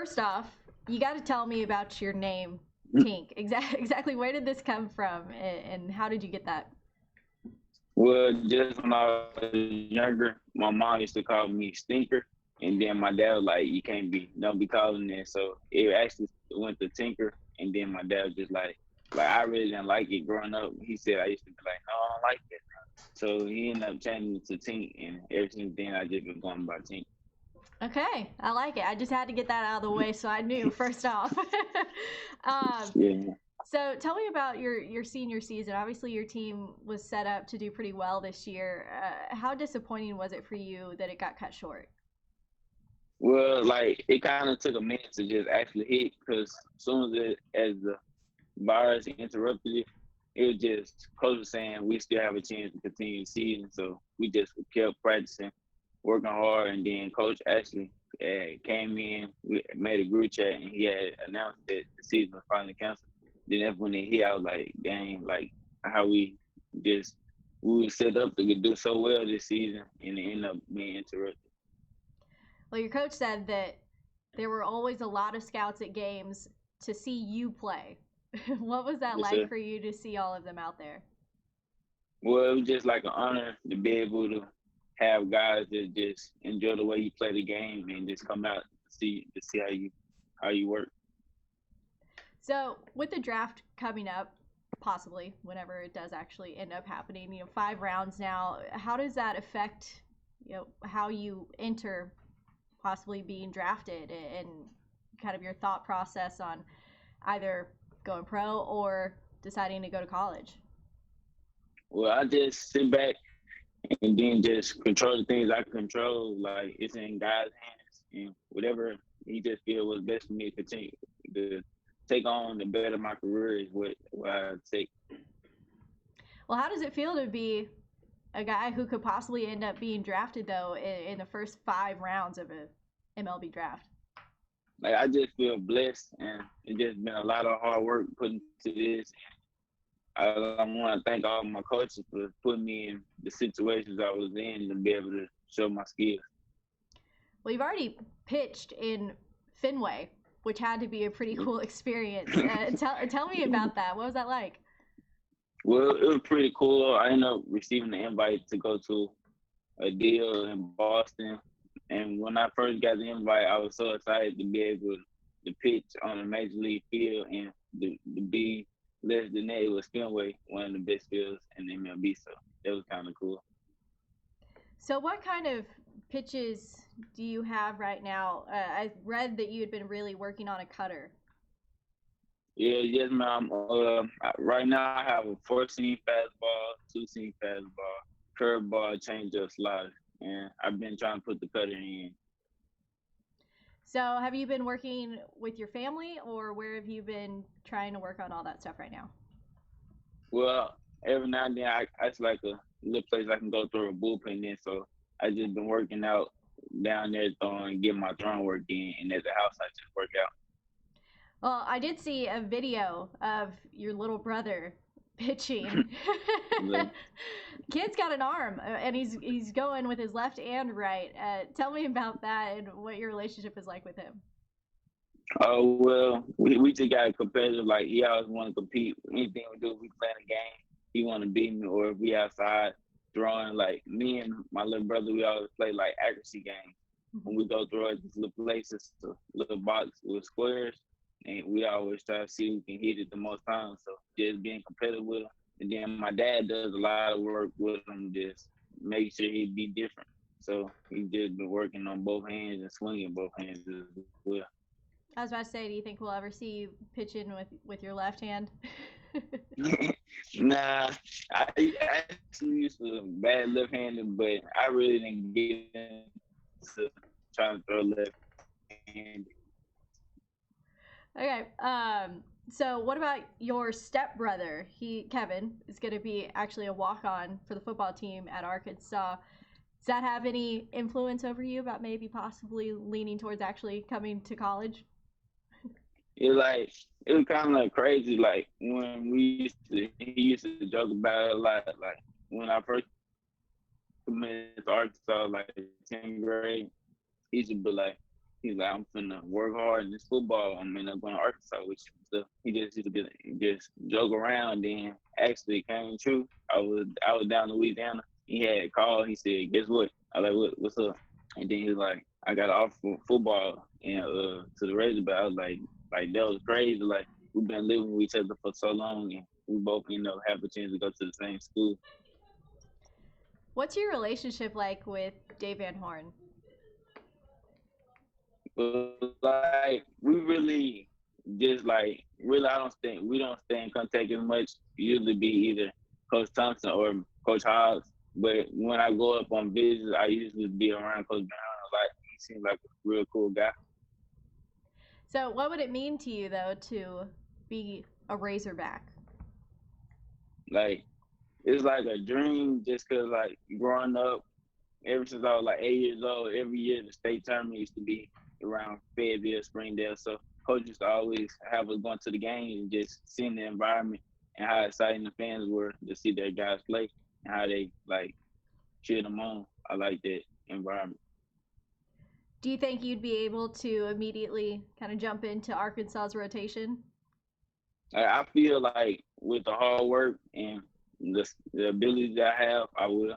first off, you got to tell me about your name, Tink. Exactly where did this come from, and how did you get that? Well, just when I was younger, my mom used to call me Stinker, and then my dad was like, "You can't be, don't be calling that." So it actually went to Tinker, and then my dad was just like I really didn't like it growing up. He said I used to be like, "No, I don't like it." So he ended up changing it to Tink, and ever since then I just been going by Tink. Okay, I like it. I just had to get that out of the way so I knew first off. um, Yeah. so tell me about your senior season. Obviously, your team was set up to do pretty well this year. How disappointing was it for you that it got cut short? Well, like it kind of took a minute to just actually hit because as soon as the virus interrupted it, it was just coach was saying we still have a chance to continue the season. So we just kept practicing, working hard, and then coach actually came in, we made a group chat, and he had announced that the season was finally canceled. Then that's when they hit. I was like, dang, like how just we were set up to do so well this season, and it ended up being interrupted. Well, your coach said that there were always a lot of scouts at games to see you play. What was that Yes, like sir. for you to see all of them out there? Well, it was just like an honor to be able to have guys that just enjoy the way you play the game and just come out to see how you work. So, with the draft coming up, possibly whenever it does actually end up happening, 5 rounds now, how does that affect, how you enter possibly being drafted and kind of your thought process on either going pro or deciding to go to college? Well, I just sit back and then just control the things I control. Like it's in God's hands, and whatever He just feel was best for me to continue to take on the better my career is what I take. Well, how does it feel to be a guy who could possibly end up being drafted, though, in the first 5 rounds of a MLB draft? Like I just feel blessed, and it just been a lot of hard work put into this. I want to thank all my coaches for putting me in the situations I was in to be able to show my skills. Well, you've already pitched in Fenway, which had to be a pretty cool experience. Tell me about that. What was that like? Well, it was pretty cool. I ended up receiving the invite to go to a deal in Boston. And when I first got the invite, I was so excited to be able to pitch on a major league field and to be less than that. It was Fenway, one of the best fields in the MLB. So that was kind of cool. So, what kind of pitches do you have right now? I read that you had been really working on a cutter. Yeah, yes, ma'am. Right now I have a 4-seam fastball, 2-seam fastball, curveball, changeup, slider, and I've been trying to put the cutter in. So, have you been working with your family, or where have you been trying to work on all that stuff right now? Well, every now and then it's like a little place I can go through a bullpen in, so I just been working out down there throwing, getting my throwing work in, and at the house I just work out. Well, I did see a video of your little brother pitching. Kid's got an arm, and he's going with his left and right. Tell me about that and what your relationship is like with him. Oh well, we just got competitive. Like he always want to compete. Anything we do, we playing a game. He want to beat me, or if we outside throwing. Like me and my little brother, we always play like accuracy games. When we go through these little places, a little box with squares, and we always try to see who can hit it the most times. So just being competitive with him. And then my dad does a lot of work with him, just make sure he be different. So he just been working on both hands and swinging both hands as well. I was about to say, do you think we'll ever see you pitching with your left hand? Nah, I actually used to bad left-handed, but I really didn't get into trying to throw left-handed. Okay. So what about your stepbrother? Kevin is going to be actually a walk-on for the football team at Arkansas. Does that have any influence over you about maybe possibly leaning towards actually coming to college? It was kind of like crazy. Like when he used to joke about it a lot. Like when I first committed to Arkansas, like 10th grade, he used to be like, He's like, I'm finna work hard in this football. I'm gonna going to Arkansas with you. So he just used to just joke around. Then actually it came true. I was down in Louisiana. He had called. He said, "Guess what?" I was like, "What's up?" And then he was like, "I got an offer for football and to the Razorback." I was like that was crazy. Like we've been living with each other for so long, and we both have a chance to go to the same school. What's your relationship like with Dave Van Horn? But like we really just like really I don't think we don't stay in contact as much. Usually be either Coach Thompson or Coach Hobbs. But when I go up on visits, I usually be around Coach Brown. Like he seems like a real cool guy. So, what would it mean to you, though, to be a Razorback? Like it's like a dream just cause like growing up ever since I was like 8 years old, every year the state tournament used to be around Fayetteville, Springdale. So coaches used to always have us going to the games and just seeing the environment and how exciting the fans were to see their guys play and how they like cheer them on. I like that environment. Do you think you'd be able to immediately kind of jump into Arkansas's rotation? I feel like with the hard work and the abilities that I have, I will.